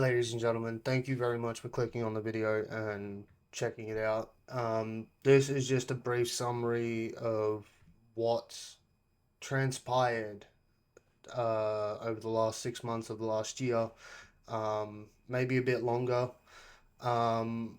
Ladies and gentlemen, thank you very much for clicking on the video and checking it out. This is just a brief summary of what's transpired over the last 6 months of the last year, maybe a bit longer, um,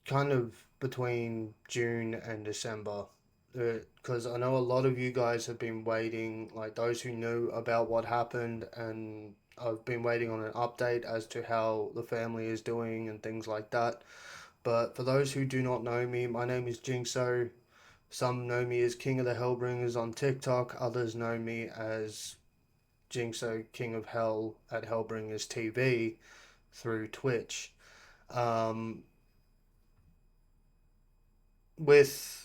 kind of between June and December. Because I know a lot of you guys have been waiting, like those who knew about what happened, and I've been waiting on an update as to how the family is doing and things like that. But for those who do not know me, my name is Jinxo. Some know me as King of the Hellbringers on TikTok, others know me as Jinxo King of Hell at Hellbringers TV through Twitch. Um, with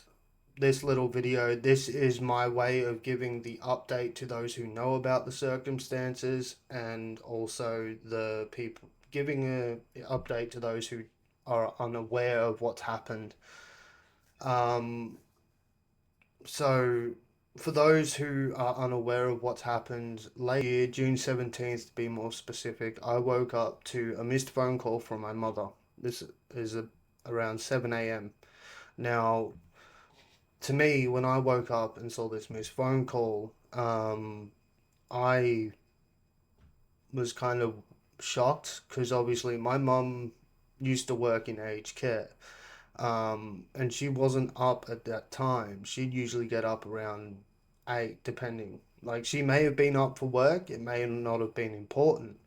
this little video, this is my way of giving the update to those who know about the circumstances, and also the people giving a update to those who are unaware of what's happened. Um, so for those who are unaware of what's happened, late year, June 17th to be more specific, I woke up to a missed phone call from my mother. This is around 7 a.m. Now, to me, when I woke up and saw this missed phone call, I was kind of shocked because obviously my mum used to work in aged care, and she wasn't up at that time. She'd usually get up around 8, depending. Like, she may have been up for work, it may not have been important,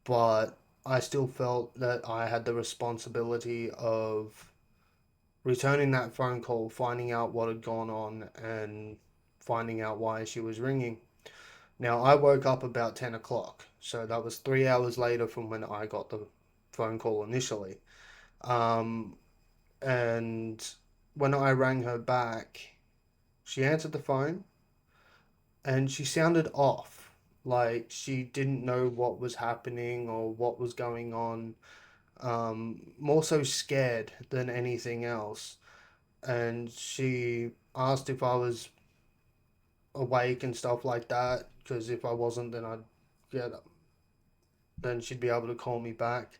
but I still felt that I had the responsibility of returning that phone call, finding out what had gone on, and finding out why she was ringing. Now, I woke up about 10 o'clock, so that was 3 hours later from when I got the phone call initially. Um, and when I rang her back, she answered the phone and she sounded off, like she didn't know what was happening or what was going on. More so scared than anything else. And she asked if I was awake and stuff like that, because if I wasn't, then I'd get then she'd be able to call me back.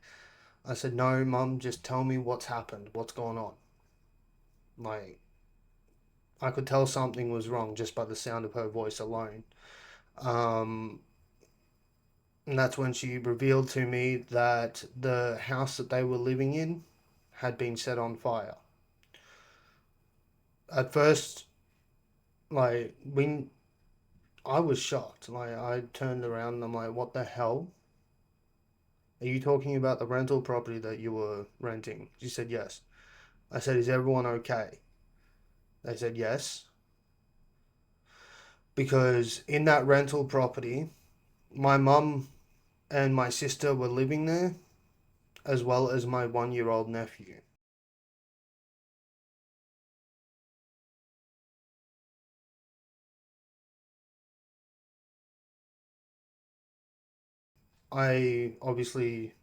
I said, "No, mum, just tell me what's happened, what's going on." Like, I could tell something was wrong just by the sound of her voice alone. Um, and that's when she revealed to me that the house that they were living in had been set on fire. At first, like, I was shocked. Like, I turned around and I'm like, "What the hell? Are you talking about the rental property that you were renting?" She said, "Yes." I said, "Is everyone okay?" They said, "Yes." Because in that rental property, my mum and my sister were living there, as well as my 1 year old nephew. I obviously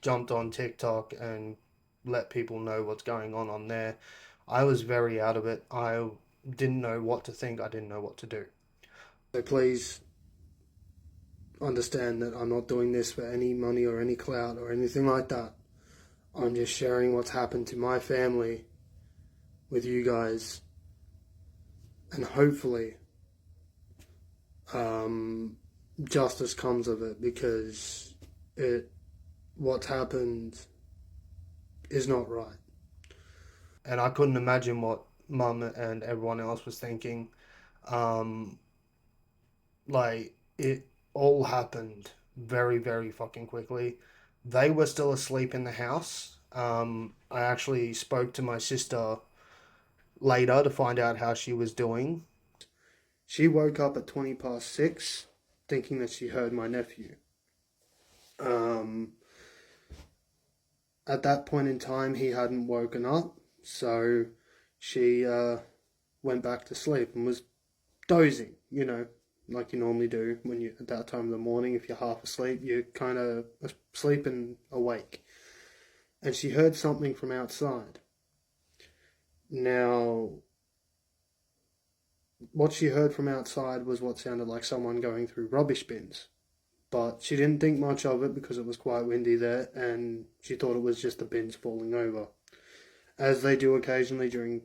jumped on TikTok and let people know what's going on there. I was very out of it. I didn't know what to think, I didn't know what to do. So please understand that I'm not doing this for any money or any clout or anything like that. I'm just sharing what's happened to my family with you guys, and hopefully um, justice comes of it, because it what's happened is not right. And I couldn't imagine what mum and everyone else was thinking. Um, like, it all happened very, very fucking quickly. They were still asleep in the house. I actually spoke to my sister later to find out how she was doing. She woke up at 20 past 6 thinking that she heard my nephew. Um, at that point in time, he hadn't woken up, so she went back to sleep and was dozing, like you normally do when you at that time of the morning. If you're half asleep, you're kind of asleep and awake. And she heard something from outside. Now, what she heard from outside was what sounded like someone going through rubbish bins. but she didn't think much of it because it was quite windy there, and she thought it was just the bins falling over, as they do occasionally during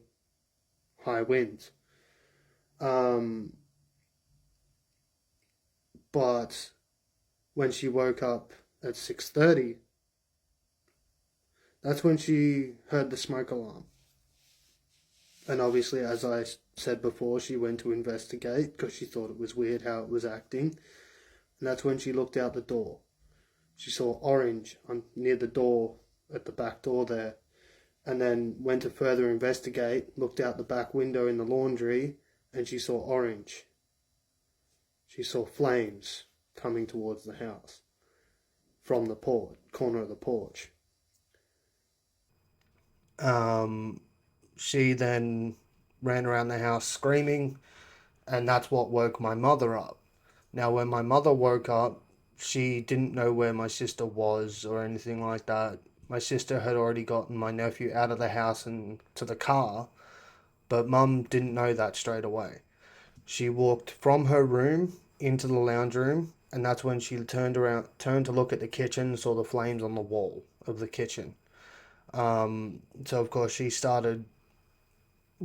high winds. But when she woke up at 6:30, that's when she heard the smoke alarm. And obviously, as I said before, she went to investigate because she thought it was weird how it was acting. And that's when she looked out the door. She saw orange near the door, at the back door there. And then went to further investigate, looked out the back window in the laundry, and she saw orange. She saw flames coming towards the house from the corner of the porch. She then ran around the house screaming, and that's what woke my mother up. Now, when my mother woke up, she didn't know where my sister was or anything like that. My sister had already gotten my nephew out of the house and to the car, but Mum didn't know that straight away. She walked from her room into the lounge room, and that's when she turned to look at the kitchen, and saw the flames on the wall of the kitchen. So of course she started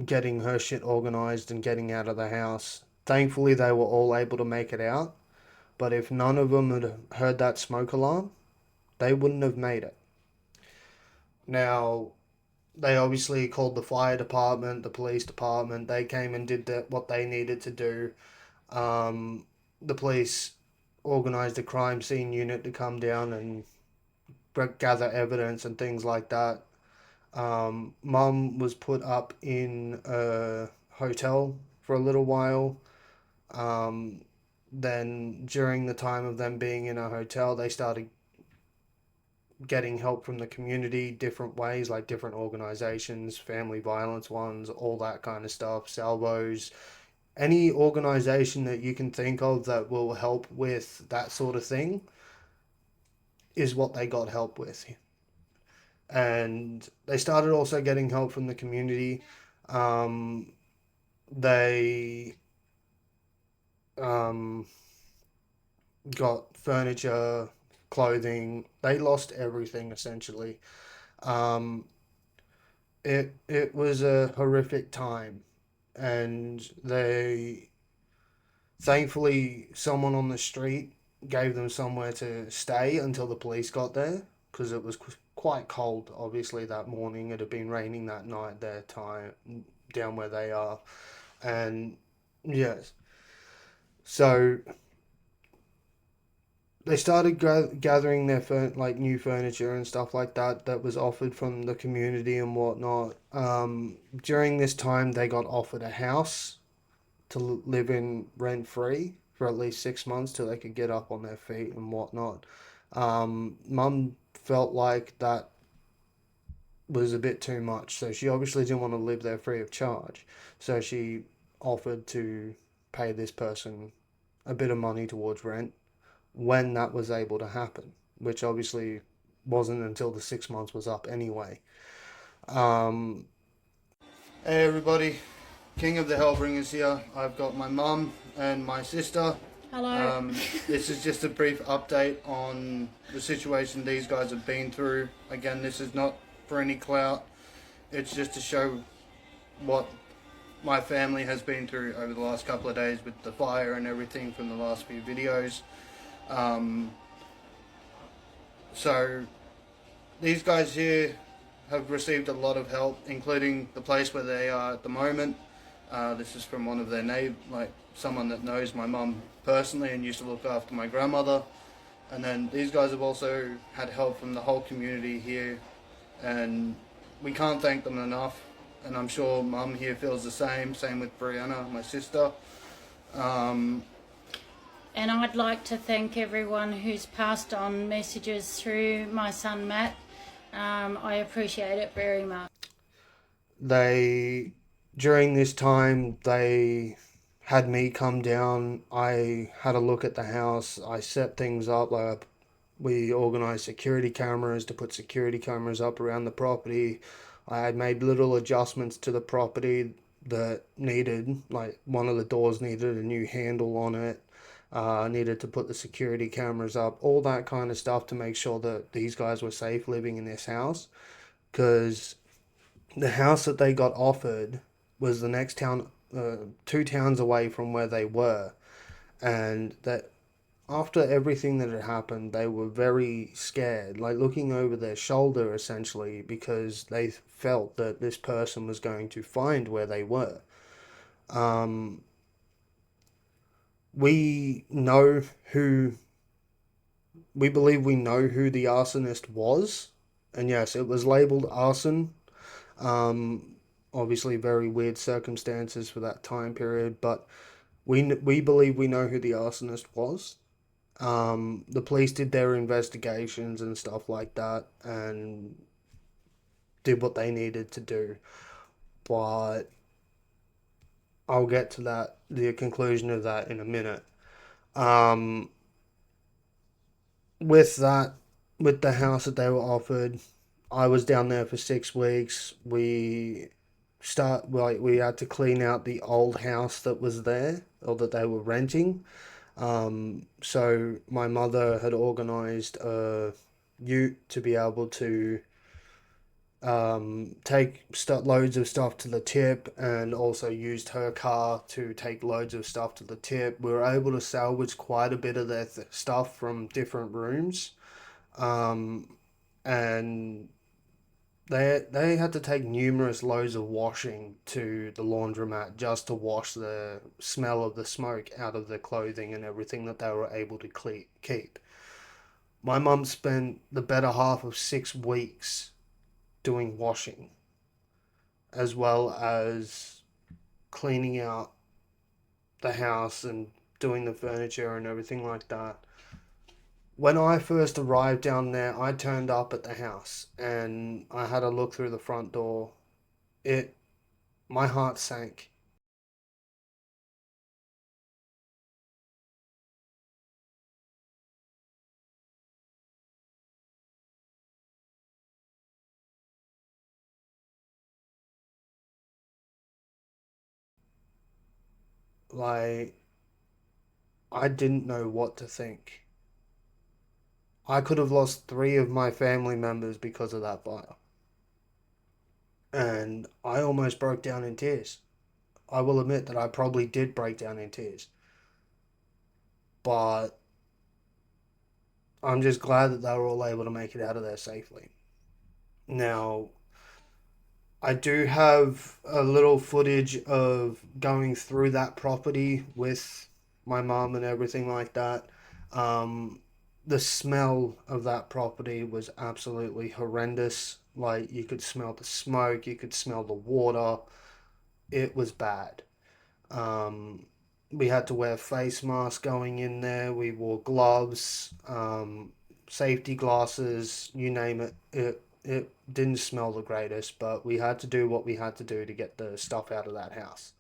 getting her shit organized and getting out of the house. Thankfully, they were all able to make it out, but if none of them had heard that smoke alarm, they wouldn't have made it. Now, they obviously called the fire department, the police department. They came and did what they needed to do. The police organized a crime scene unit to come down and gather evidence and things like that. Mum was put up in a hotel for a little while. Then during the time of them being in a hotel, they started getting help from the community different ways, like different organizations, family violence ones, all that kind of stuff, salvos, any organization that you can think of that will help with that sort of thing is what they got help with. And they started also getting help from the community. They got furniture, clothing. They lost everything essentially. It was a horrific time, and they thankfully someone on the street gave them somewhere to stay until the police got there, because it was quite cold obviously that morning. It had been raining that night their time down where they are. And yes, so they started gathering their new furniture and stuff like that that was offered from the community and whatnot. During this time, they got offered a house to live in rent free for at least 6 months till they could get up on their feet and whatnot. Mum felt like that was a bit too much, so she obviously didn't want to live there free of charge. So she offered to pay this person a bit of money towards rent when that was able to happen, which obviously wasn't until the 6 months was up anyway. Hey everybody, King of the Hellbringers here. I've got my mum and my sister. Hello. This is just a brief update on the situation these guys have been through. Again, this is not for any clout. It's just to show what my family has been through over the last couple of days with the fire and everything from the last few videos. So these guys here have received a lot of help, including the place where they are at the moment. This is from one of their neighbors, like someone that knows my mum personally and used to look after my grandmother. And then these guys have also had help from the whole community here, and we can't thank them enough. And I'm sure Mum here feels the same with Brianna, my sister. And I'd like to thank everyone who's passed on messages through my son Matt. I appreciate it very much. During this time, they had me come down. I had a look at the house. I set things up. We organised security cameras to put security cameras up around the property. I had made little adjustments to the property that needed, like one of the doors needed a new handle on it. Needed to put the security cameras up, all that kind of stuff to make sure that these guys were safe living in this house. Because the house that they got offered was the next town, 2 towns away from where they were. And that after everything that had happened, they were very scared, like looking over their shoulder essentially, because they felt that this person was going to find where they were. Um, we know who, we believe we know who the arsonist was. And yes, it was labeled arson. Um, Obviously, very weird circumstances for that time period, but we believe we know who the arsonist was. The police did their investigations and stuff like that and did what they needed to do. But I'll get to that, the conclusion of that in a minute. Um, with that, with the house that they were offered, I was down there for 6 weeks. We had to clean out the old house that was there or that they were renting. So my mother had organized a ute to be able to take loads of stuff to the tip, and also used her car to take loads of stuff to the tip. We were able to salvage quite a bit of their stuff from different rooms. Um, and they had to take numerous loads of washing to the laundromat just to wash the smell of the smoke out of their clothing and everything that they were able to keep. My mum spent the better half of 6 weeks doing washing, as well as cleaning out the house and doing the furniture and everything like that. When I first arrived down there, I turned up at the house and I had a look through the front door. It My heart sank. Like, I didn't know what to think. I could have lost 3 of my family members because of that fire. And I almost broke down in tears. I will admit that I probably did break down in tears. But I'm just glad that they were all able to make it out of there safely. Now, I do have a little footage of going through that property with my mum and everything like that. Um, the smell of that property was absolutely horrendous. Like, you could smell the smoke, you could smell the water. It was bad. Um, we had to wear face masks going in there. We wore gloves, safety glasses, you name it. It didn't smell the greatest, but we had to do what we had to do to get the stuff out of that house.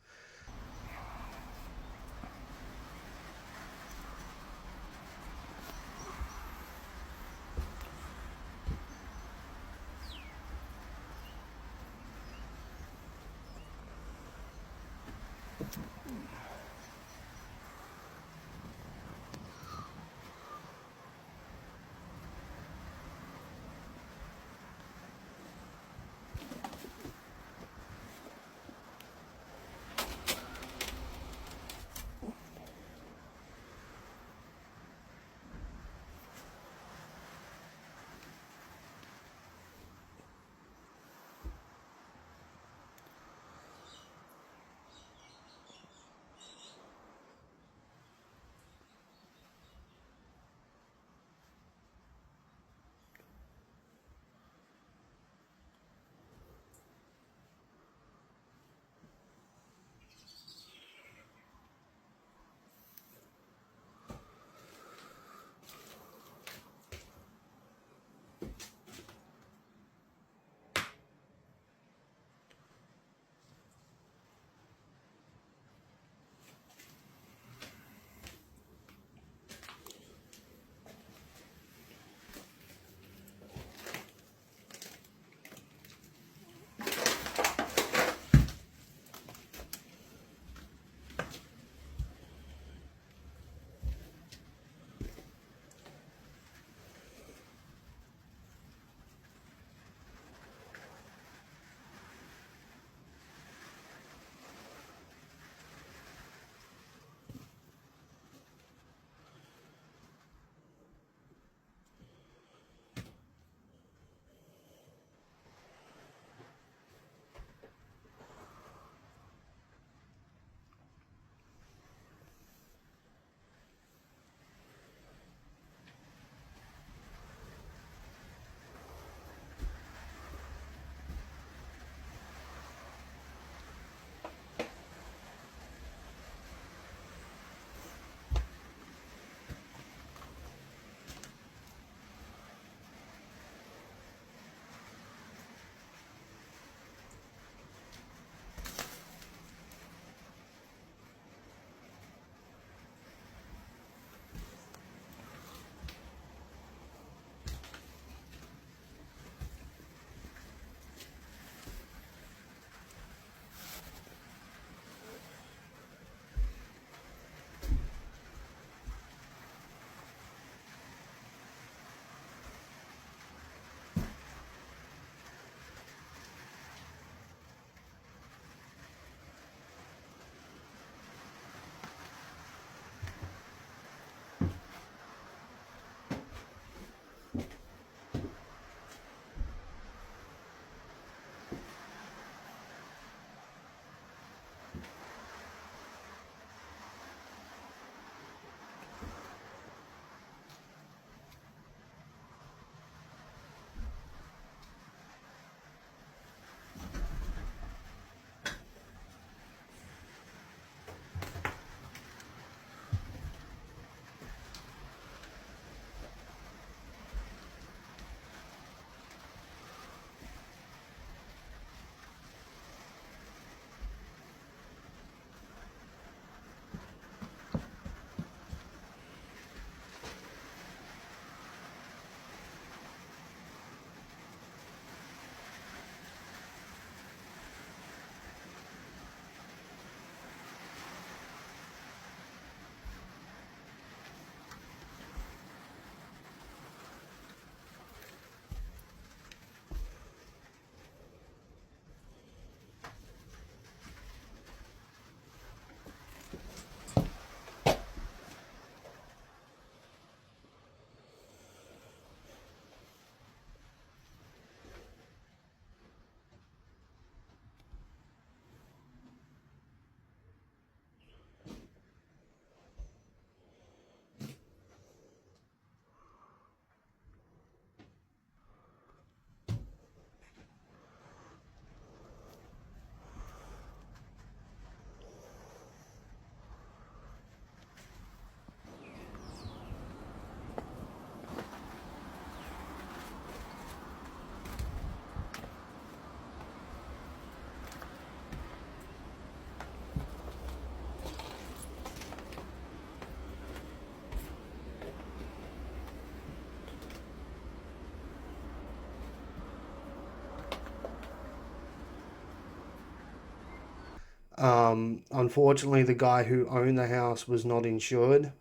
Unfortunately, the guy who owned the house was not insured.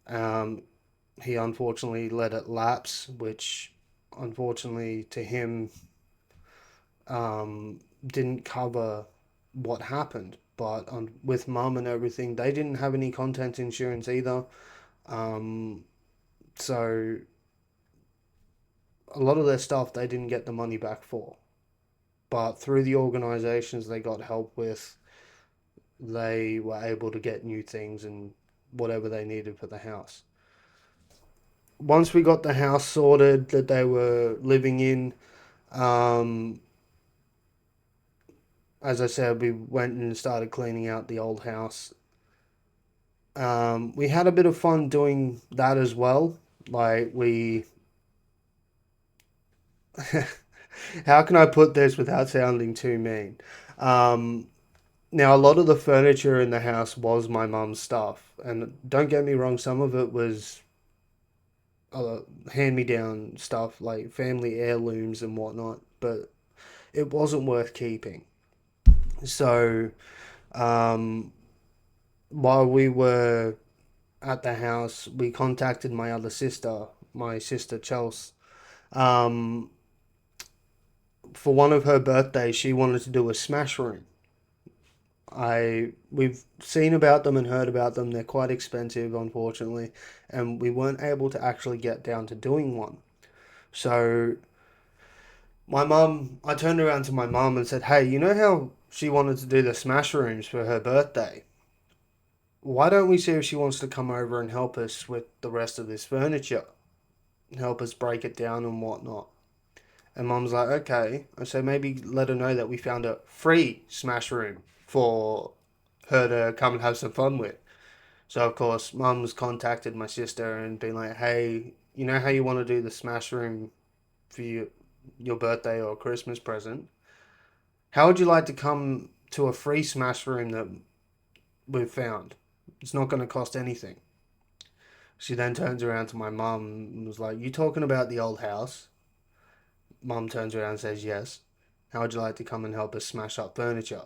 He unfortunately let it lapse, which unfortunately to him didn't cover what happened. But with mum and everything, they didn't have any content insurance either. So a lot of their stuff they didn't get the money back for. But through the organizations they got help with, they were able to get new things and whatever they needed for the house. Once we got the house sorted that they were living in, um, as I said, we went and started cleaning out the old house. We had a bit of fun doing that as well. Like we, how can I put this without sounding too mean? Um, Now, a lot of the furniture in the house was my mum's stuff, and don't get me wrong, some of it was hand-me-down stuff like family heirlooms and whatnot, but it wasn't worth keeping. So, um, while we were at the house, we contacted my other sister, my sister Chelsea. Um, for one of her birthdays, she wanted to do a smash room. We've seen about them and heard about them. They're quite expensive, unfortunately, and we weren't able to actually get down to doing one. So I turned around to my mum and said, "Hey, you know how she wanted to do the smash rooms for her birthday? Why don't we see if she wants to come over and help us with the rest of this furniture, help us break it down and whatnot?" And mum's like, "Okay." I said, "Maybe let her know that we found a free smash room for her to come and have some fun with." So of course, mum's contacted my sister and been like, "Hey, you know how you want to do the smash room for your birthday or Christmas present? How would you like to come to a free smash room that we've found? It's not going to cost anything." She then turns around to my mum and was like, "You talking about the old house?" Mum turns around and says, "Yes. How would you like to come and help us smash up furniture?"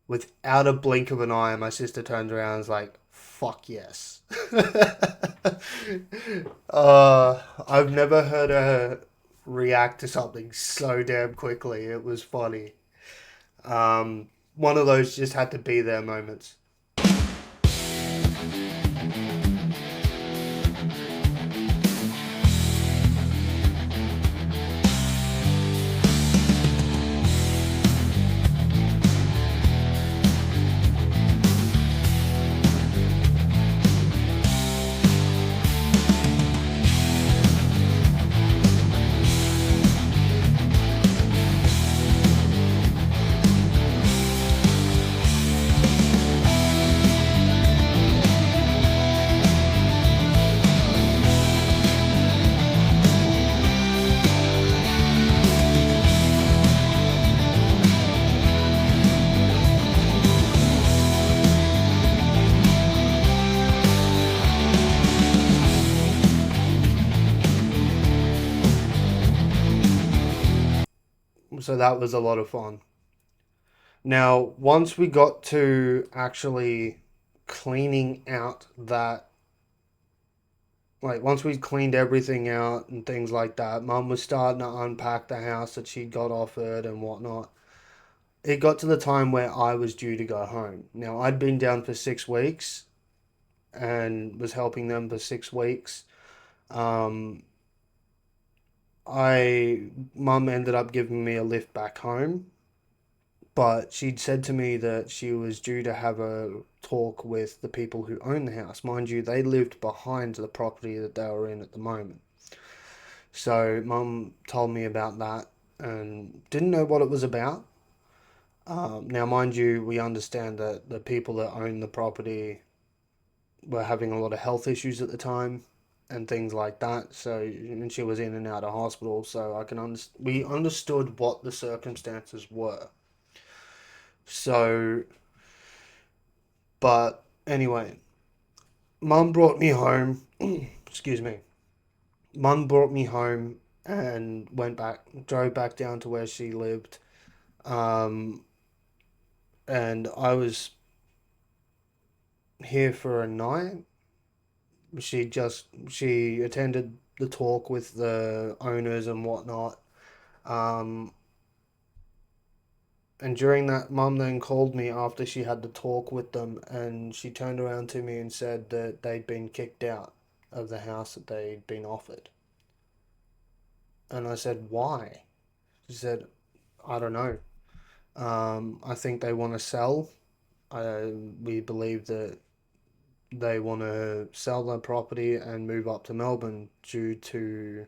Without a blink of an eye, my sister turns around and is like, "Fuck yes." I've never heard her react to something so damn quickly. It was funny. One of those just had to be there moments. So that was a lot of fun. Now, once we got to actually cleaning out that, like, once we cleaned everything out and things like that, Mum was starting to unpack the house that she'd got offered and whatnot. It got to the time where I was due to go home. Now, I'd been down for 6 weeks and was helping them for 6 weeks. Um, Mum ended up giving me a lift back home, but she'd said to me that she was due to have a talk with the people who own the house. Mind you, they lived behind the property that they were in at the moment. So Mum told me about that and didn't know what it was about. Now, mind you, we understand that the people that own the property were having a lot of health issues at the time and things like that. So, and she was in and out of hospital. So we understood what the circumstances were. So, but anyway, Mum brought me home. Excuse me. Mum brought me home and drove back down to where she lived. Um, and I was here for a night. She attended the talk with the owners and whatnot. Um, and during that, Mum then called me after she had the talk with them, and she turned around to me and said that they'd been kicked out of the house that they'd been offered. And I said, why? She said, I don't know. I think they want to sell. We believe that they want to sell their property and move up to Melbourne due to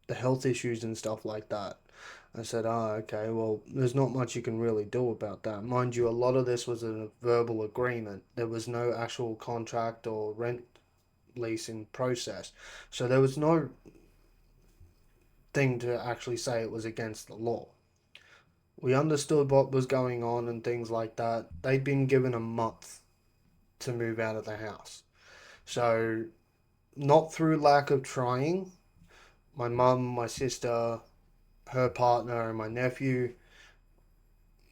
the health issues and stuff like that. I said, oh, okay, well, there's not much you can really do about that. Mind you, a lot of this was a verbal agreement. There was no actual contract or rent leasing process. So there was no thing to actually say it was against the law. We understood what was going on and things like that. They'd been given a month to move out of the house. So, not through lack of trying, my mum, my sister, her partner, and my nephew,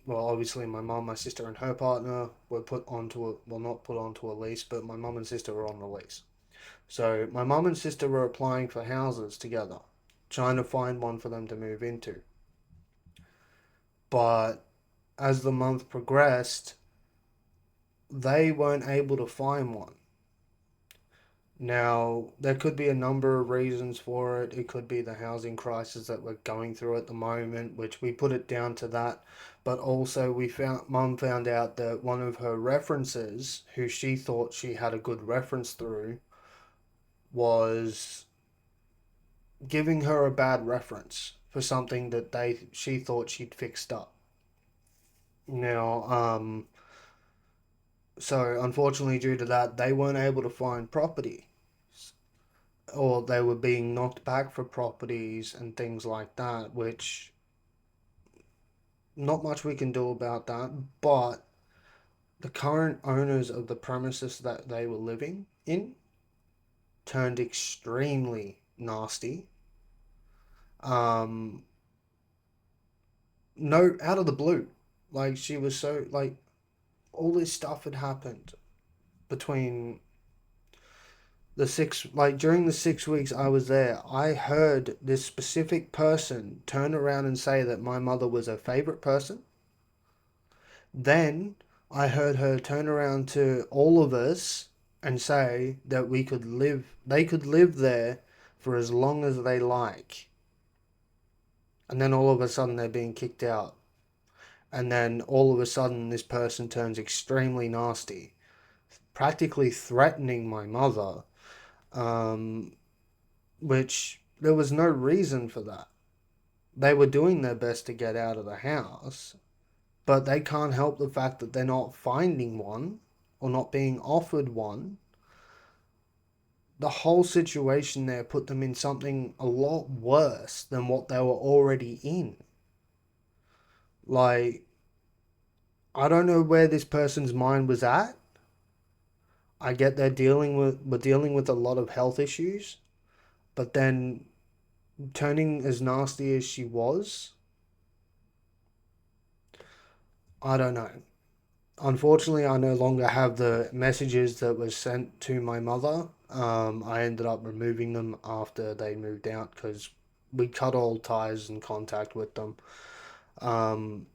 well, obviously my mum, my sister, and her partner were put onto a, well, not put onto a lease, but my mum and sister were on the lease. So, my mum and sister were applying for houses together, trying to find one for them to move into. But as the month progressed, they weren't able to find one. Now, there could be a number of reasons for it. It could be the housing crisis that we're going through at the moment, which we put it down to that. But also, Mum found out that one of her references, who she thought she had a good reference through, was giving her a bad reference for something that she thought she'd fixed up. Now, so unfortunately, due to that, they weren't able to find property, or they were being knocked back for properties and things like that, which not much we can do about that. But the current owners of the premises that they were living in turned extremely nasty. Um, no, out of the blue. Like, she was so, like, all this stuff had happened between during the 6 weeks I was there. I heard this specific person turn around and say that my mother was her favorite person. Then I heard her turn around to all of us and say that they could live there for as long as they like. And then all of a sudden they're being kicked out. And then all of a sudden this person turns extremely nasty, practically threatening my mother, which there was no reason for that. They were doing their best to get out of the house, but they can't help the fact that they're not finding one or not being offered one. The whole situation there put them in something a lot worse than what they were already in. Like, I don't know where this person's mind was at. I get we're dealing with a lot of health issues, but then turning as nasty as she was, I don't know. Unfortunately, I no longer have the messages that were sent to my mother. I ended up removing them after they moved out because we cut all ties and contact with them. Um,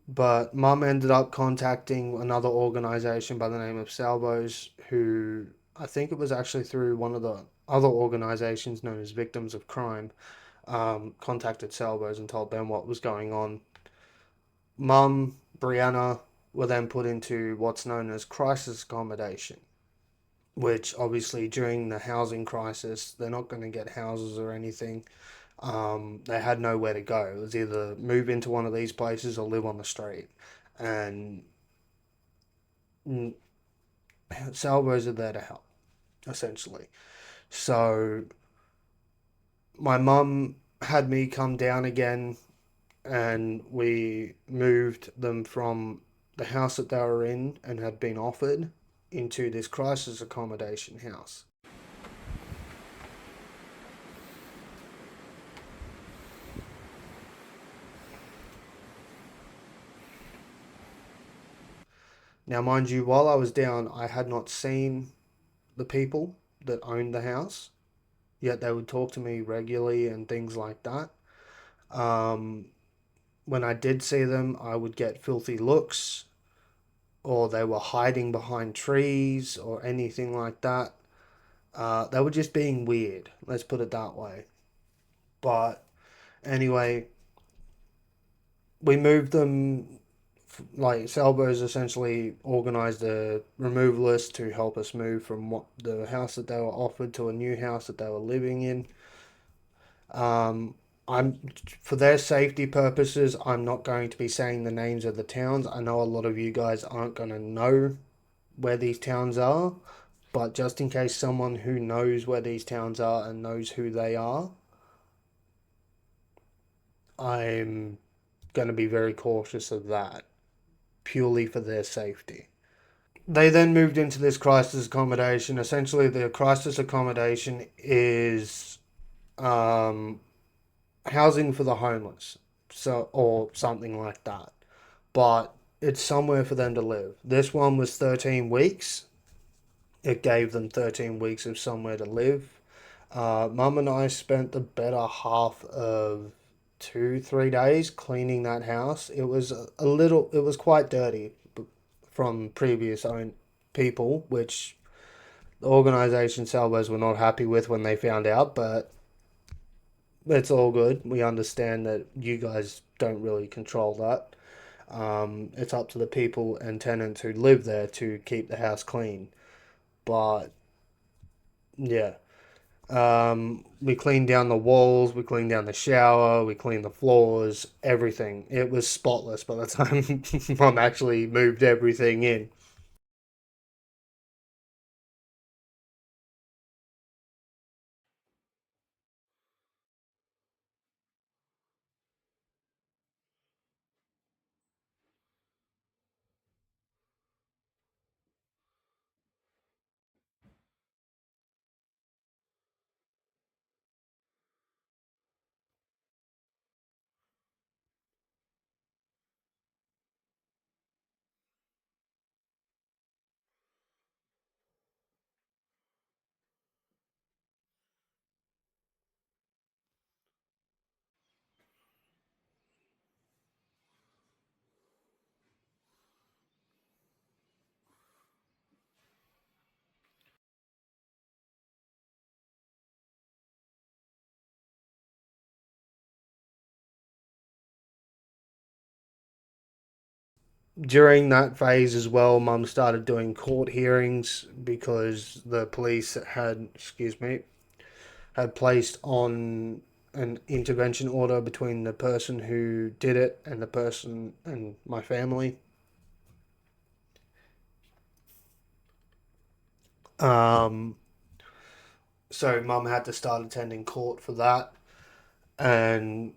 but Mum ended up contacting another organization by the name of Salvos, who I think it was actually through one of the other organizations known as Victims of Crime, contacted Salvos and told them what was going on. Mum, Brianna, were then put into what's known as crisis accommodation, which obviously during the housing crisis, they're not going to get houses or anything. They had nowhere to go. It was either move into one of these places or live on the street. And salvos are there to help, essentially. So my mum had me come down again, and we moved them from the house that they were in and had been offered into this crisis accommodation house. Now, mind you, while I was down, I had not seen the people that owned the house, yet they would talk to me regularly and things like that. Um, when I did see them, I would get filthy looks, or they were hiding behind trees, or anything like that. They were just being weird, let's put it that way. But anyway, we moved them. Like Salvo's essentially organized a removalist to help us move from the house that they were offered to a new house that they were living in. Um, I'm for their safety purposes, I'm not going to be saying the names of the towns. I know a lot of you guys aren't going to know where these towns are, but just in case someone who knows where these towns are and knows who they are, I'm going to be very cautious of that, purely for their safety. They then moved into this crisis accommodation. Essentially, the crisis accommodation is um, housing for the homeless, so or something like that. But it's somewhere for them to live. This one was 13 weeks. It gave them 13 weeks of somewhere to live. Mum and I spent the better half of 2, 3 days cleaning that house. It was a little, it was quite dirty from previous own people, which the organisation Salvos were not happy with when they found out, but it's all good. We understand that you guys don't really control that. It's up to the people and tenants who live there to keep the house clean. But yeah, we cleaned down the walls, we cleaned down the shower, we cleaned the floors, everything. It was spotless by the time Mum actually moved everything in. During that phase as well, Mum started doing court hearings because the police had, excuse me, had placed on an intervention order between the person who did it and the person and my family. Um, so Mum had to start attending court for that, and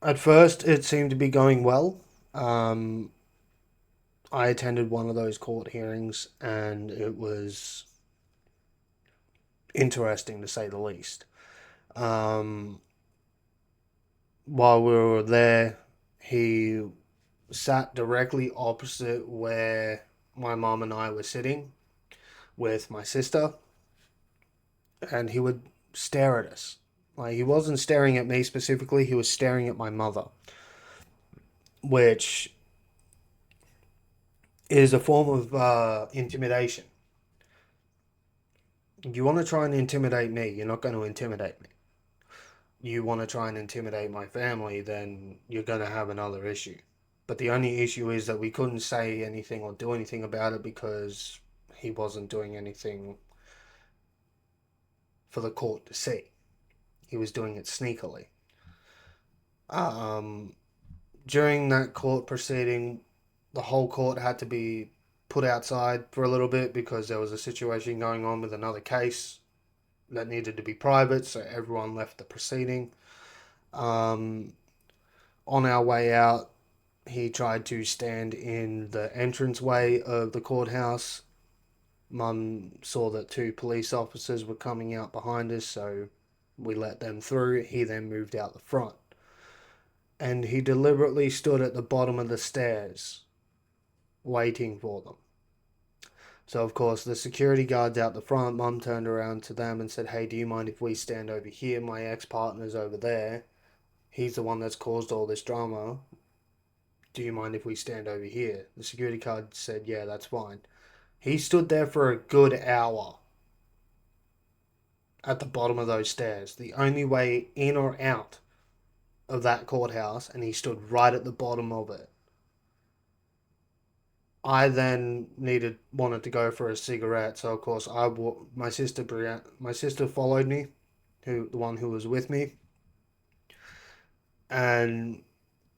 at first it seemed to be going well. Um, I attended one of those court hearings, and it was interesting to say the least. Um, while we were there, he sat directly opposite where my mom and I were sitting with my sister, and he would stare at us. Like, he wasn't staring at me specifically, he was staring at my mother, which is a form of intimidation. You want to try and intimidate me, you're not going to intimidate me. You want to try and intimidate my family, then you're going to have another issue. But the only issue is that we couldn't say anything or do anything about it because he wasn't doing anything for the court to see. He was doing it sneakily. Um, During that court proceeding, the whole court had to be put outside for a little bit because there was a situation going on with another case that needed to be private, so everyone left the proceeding. Um, on our way out, he tried to stand in the entranceway of the courthouse. Mum saw that two police officers were coming out behind us, so we let them through. He then moved out the front. And he deliberately stood at the bottom of the stairs, waiting for them. So, of course, the security guards out the front, Mum turned around to them and said, hey, do you mind if we stand over here? My ex-partner's over there. He's the one that's caused all this drama. Do you mind if we stand over here? The security guard said, yeah, that's fine. He stood there for a good hour at the bottom of those stairs, the only way in or out of that courthouse, and he stood right at the bottom of it. I then wanted to go for a cigarette, so of course my sister followed me, the one who was with me, and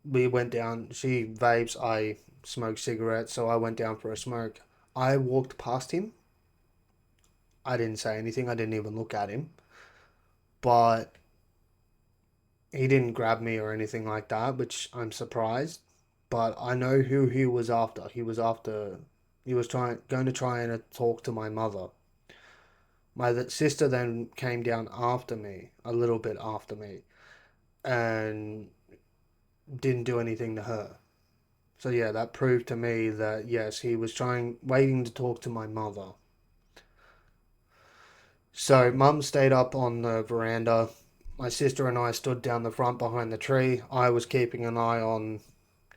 we went down. She vapes, I smoke cigarettes, so I went down for a smoke. I walked past him. I didn't say anything. I didn't even look at him, but he didn't grab me or anything like that, which I'm surprised. But I know who he was after. He was going to try and talk to my mother. My sister then came down after me, a little bit after me, and didn't do anything to her. So yeah, that proved to me that yes, he was waiting to talk to my mother. So Mum stayed up on the veranda. My sister and I stood down the front behind the tree. I was keeping an eye on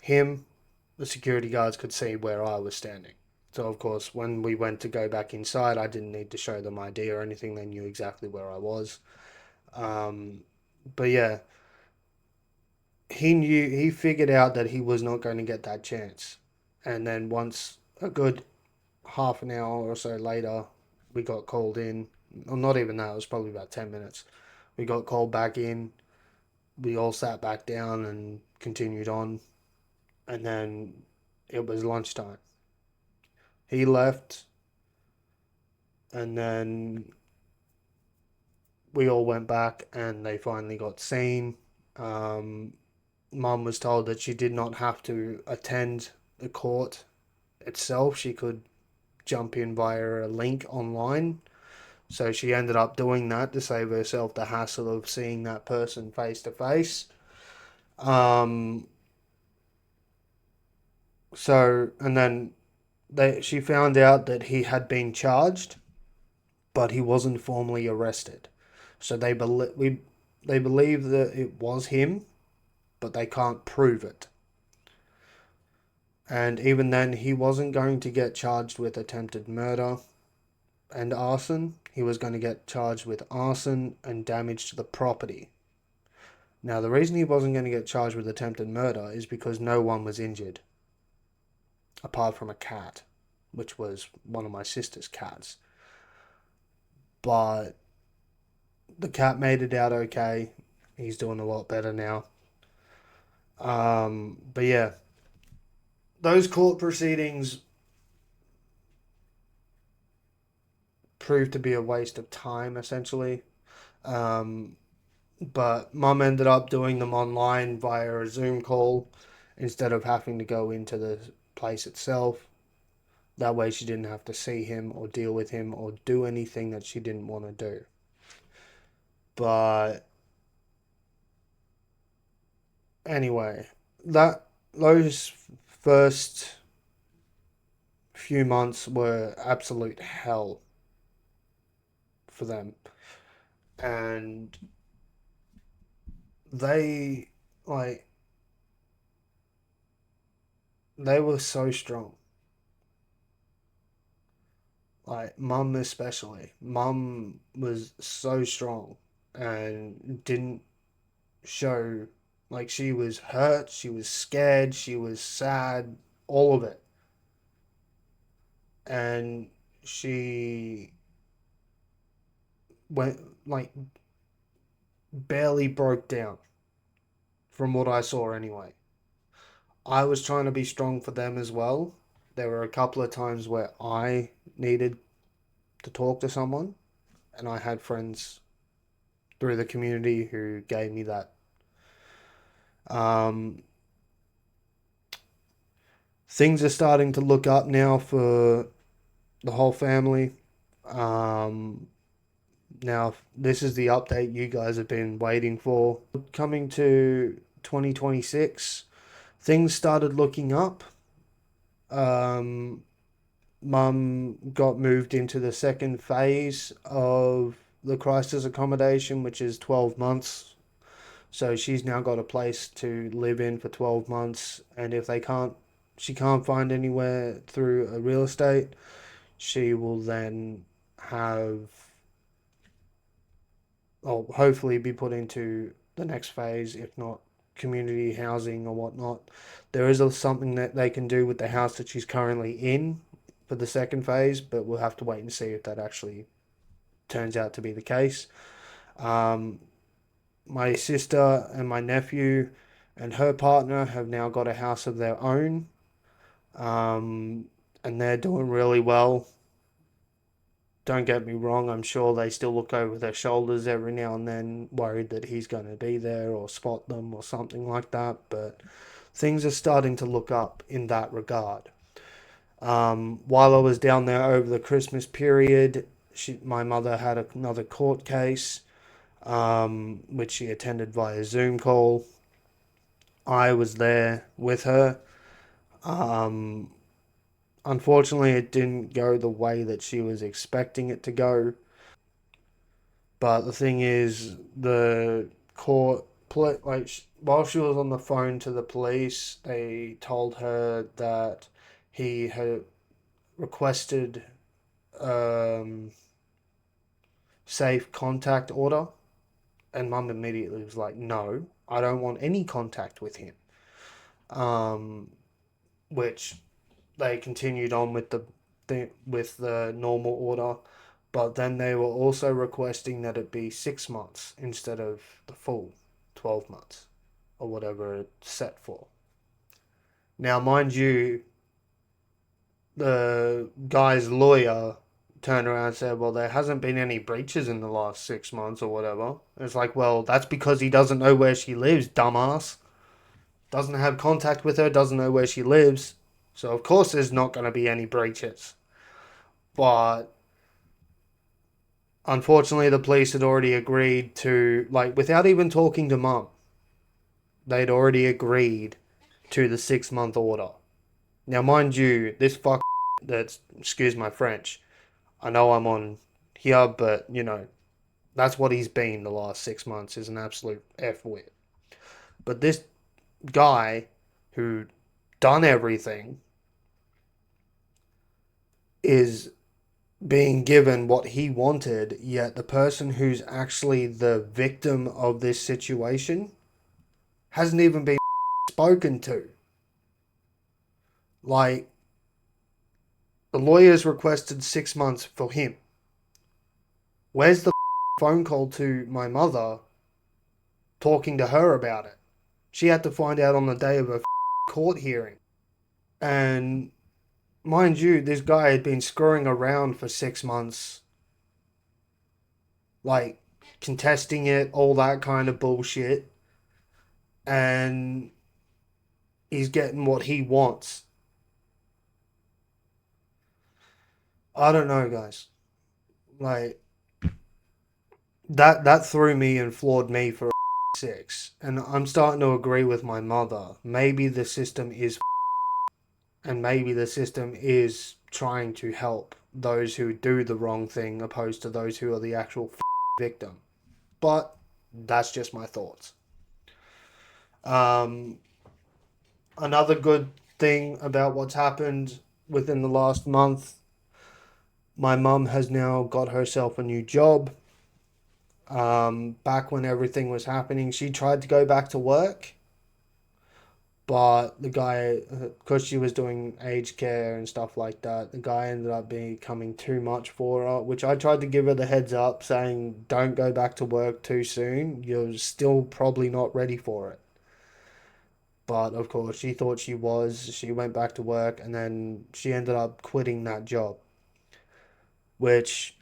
him. The security guards could see where I was standing. So of course, when we went to go back inside, I didn't need to show them ID or anything. They knew exactly where I was. But yeah, he figured out that he was not going to get that chance. And then once a good half an hour or so later, we got called in. Well, not even that, it was probably about 10 minutes. We got called back in. We all sat back down and continued on. And then it was lunchtime. He left, and then we all went back and they finally got seen. Mum was told that she did not have to attend the court itself. She could jump in via a link online. So she ended up doing that to save herself the hassle of seeing that person face to face. And then she found out that he had been charged, but he wasn't formally arrested. So they believe that it was him, but they can't prove it. And even then, he wasn't going to get charged with attempted murder and arson. He was going to get charged with arson and damage to the property. Now, the reason he wasn't going to get charged with attempted murder is because no one was injured, apart from a cat, which was one of my sister's cats. But the cat made it out okay. He's doing a lot better now. But yeah, those court proceedings proved to be a waste of time, essentially. But Mum ended up doing them online via a Zoom call instead of having to go into the place itself. That way she didn't have to see him or deal with him or do anything that she didn't want to do. But anyway, those first few months were absolute hell for them. And they were so strong. Mum especially. Mum was so strong and didn't show, she was hurt, she was scared, she was sad, all of it. And she went, barely broke down, from what I saw anyway. I was trying to be strong for them as well. There were a couple of times where I needed to talk to someone, and I had friends through the community who gave me that. Things are starting to look up now for the whole family. Now, this is the update you guys have been waiting for. Coming to 2026, things started looking up. Mum got moved into the second phase of the crisis accommodation, which is 12 months. So she's now got a place to live in for 12 months. And if she can't find anywhere through a real estate, she will then have, or hopefully be put into the next phase, if not community housing or whatnot. There is something that they can do with the house that she's currently in for the second phase, but we'll have to wait and see if that actually turns out to be the case. Um, my sister and my nephew and her partner have now got a house of their own, um, and they're doing really well. Don't get me wrong, I'm sure they still look over their shoulders every now and then, worried that he's going to be there or spot them or something like that, but things are starting to look up in that regard. While I was down there over the Christmas period, my mother had another court case, which she attended via Zoom call. I was there with her. Um, Unfortunately, it didn't go the way that she was expecting it to go. But the thing is, the court, like, while she was on the phone to the police, they told her that he had requested um, safe contact order, and Mum immediately was like, "No, I don't want any contact with him." Um, which they continued on with the normal order, but then they were also requesting that it be 6 months instead of the full 12 months or whatever it's set for. Now, mind you, the guy's lawyer turned around and said, "Well, there hasn't been any breaches in the last 6 months or whatever." It's like, well, that's because he doesn't know where she lives, dumbass. Doesn't have contact with her, doesn't know where she lives. So, of course, there's not going to be any breaches. But unfortunately, the police had already agreed to, like, without even talking to Mum, they'd already agreed to the 6 month order. Now, mind you, this that's, excuse my French, I know I'm on here, but, that's what he's been the last 6 months, is an absolute F wit. But this guy who done everything is being given what he wanted, yet the person who's actually the victim of this situation hasn't even been spoken to. Like, the lawyers requested 6 months for him. Where's the phone call to my mother talking to her about it? She had to find out on the day of a court hearing. And mind you, this guy had been screwing around for 6 months, like contesting it, all that kind of bullshit. And he's getting what he wants. I don't know, guys. Like, that threw me and floored me for 6. And I'm starting to agree with my mother. Maybe the system is, and maybe the system is trying to help those who do the wrong thing opposed to those who are the actual victim. But that's just my thoughts. Um, Another good thing about what's happened within the last month, my mum has now got herself a new job. Back when everything was happening, she tried to go back to work, but the guy, because she was doing aged care and stuff like that, the guy ended up becoming too much for her, which I tried to give her the heads up, saying, don't go back to work too soon. You're still probably not ready for it. But of course, she thought she was. She went back to work and then she ended up quitting that job, which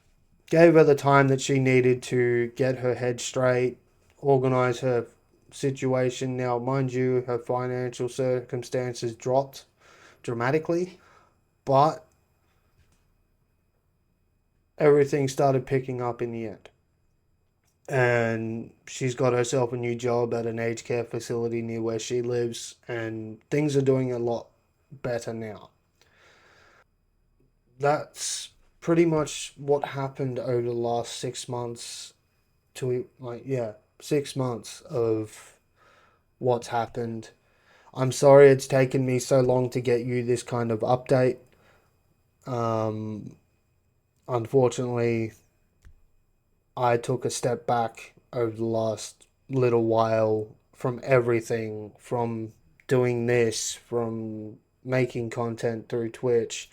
gave her the time that she needed to get her head straight, organize her situation. Now, mind you, her financial circumstances dropped dramatically, but everything started picking up in the end. And she's got herself a new job at an aged care facility near where she lives, and things are doing a lot better now. that's pretty much what happened over the last 6 months to like, yeah, 6 months of what's happened. I'm sorry it's taken me so long to get you this kind of update. Um, Unfortunately, I took a step back over the last little while from everything, from doing this, from making content through Twitch,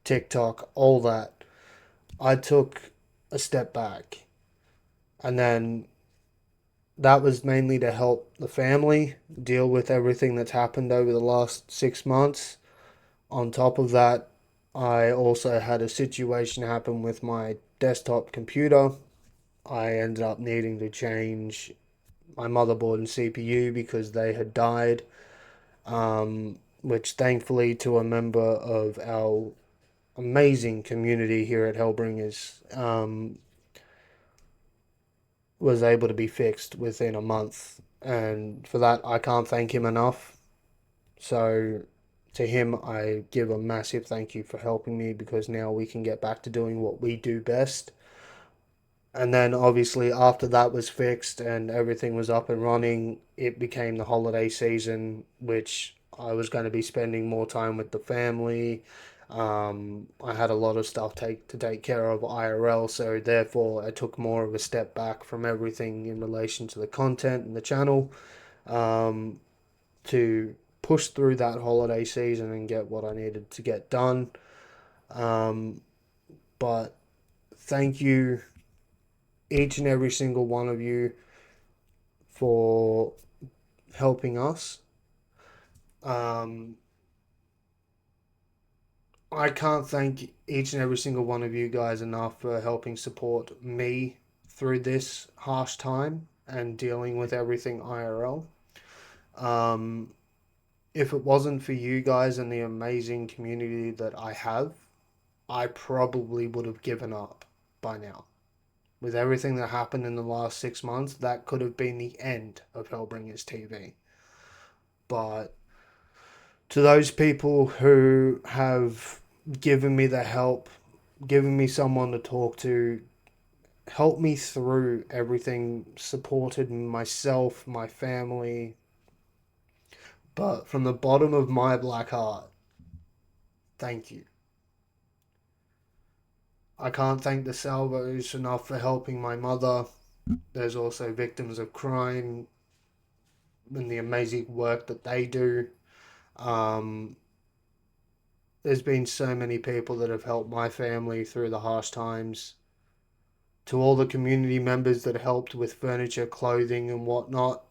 TikTok, all that. I took a step back. And then that was mainly to help the family deal with everything that's happened over the last 6 months. On top of that, I also had a situation happen with my desktop computer. I ended up needing to change my motherboard and CPU because they had died, which thankfully to a member of our amazing community here at Hellbringers was able to be fixed within a month. And for that, I can't thank him enough. So to him, I give a massive thank you for helping me because now we can get back to doing what we do best. And then obviously after that was fixed and everything was up and running, it became the holiday season, which I was going to be spending more time with the family. I had a lot of stuff to take care of IRL, so therefore I took more of a step back from everything in relation to the content and the channel, um, to push through that holiday season and get what I needed to get done. Um, but thank you, each and every single one of you, for helping us. Um, I can't thank each and every single one of you guys enough for helping support me through this harsh time and dealing with everything IRL. Um, if it wasn't for you guys and the amazing community that I have, I probably would have given up by now. With everything that happened in the last 6 months, that could have been the end of Hellbringers TV. But to those people who have given me the help, given me someone to talk to, helped me through everything, supported myself, my family, but from the bottom of my black heart, thank you. I can't thank the Salvos enough for helping my mother. There's also victims of crime and the amazing work that they do. Um, there's been so many people that have helped my family through the harsh times. To all the community members that helped with furniture, clothing, and whatnot,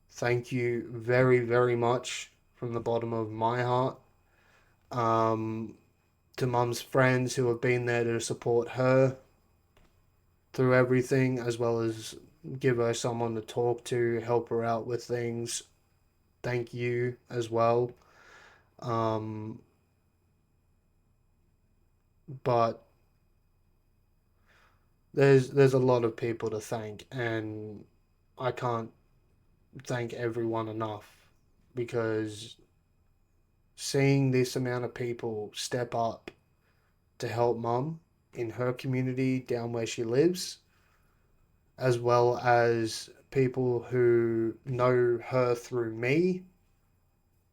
thank you very, very much from the bottom of my heart. Um, to Mum's friends who have been there to support her through everything, as well as give her someone to talk to, help her out with things. Thank you as well. Um, but there's a lot of people to thank, and I can't thank everyone enough because seeing this amount of people step up to help Mum in her community down where she lives, as well as people who know her through me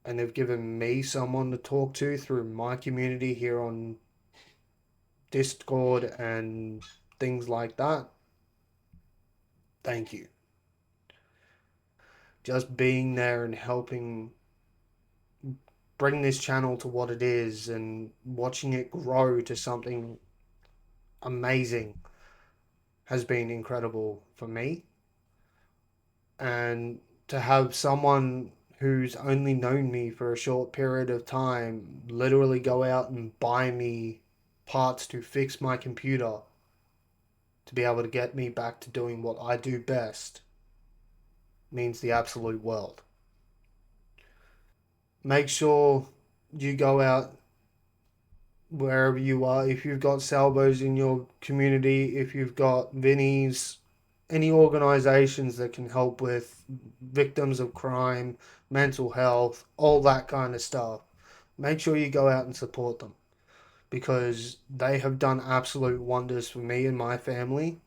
and have given me someone to talk to through my community here on Discord and things like that. Thank you. Just being there and helping bring this channel to what it is and watching it grow to something amazing has been incredible for me. And to have someone who's only known me for a short period of time literally go out and buy me parts to fix my computer to be able to get me back to doing what I do best means the absolute world. Make sure you go out wherever you are. If you've got Salvos in your community, if you've got Vinnies, any organizations that can help with victims of crime, mental health, all that kind of stuff, make sure you go out and support them. because they have done absolute wonders for me and my family.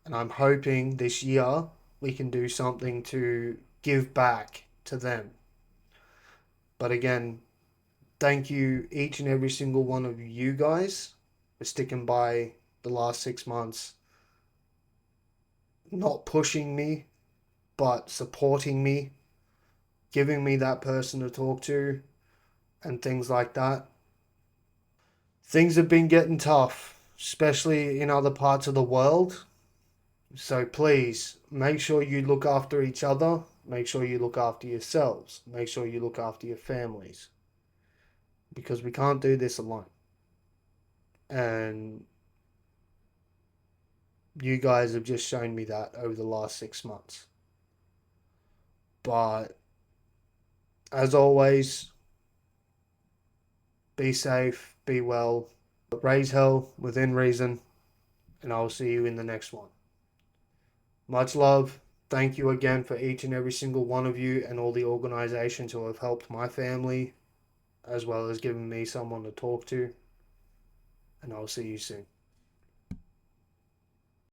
And I'm hoping this year we can do something to give back to them. But again, thank you, each and every single one of you guys, for sticking by the last 6 months, not pushing me, but supporting me, giving me that person to talk to, and things like that. Things have been getting tough, especially in other parts of the world. So please make sure you look after each other. Make sure you look after yourselves. Make sure you look after your families. Because we can't do this alone. And you guys have just shown me that over the last 6 months. But as always, be safe, be well, raise hell within reason, and I'll see you in the next one. Much love. Thank you again for each and every single one of you and all the organizations who have helped my family, as well as giving me someone to talk to. And I'll see you soon.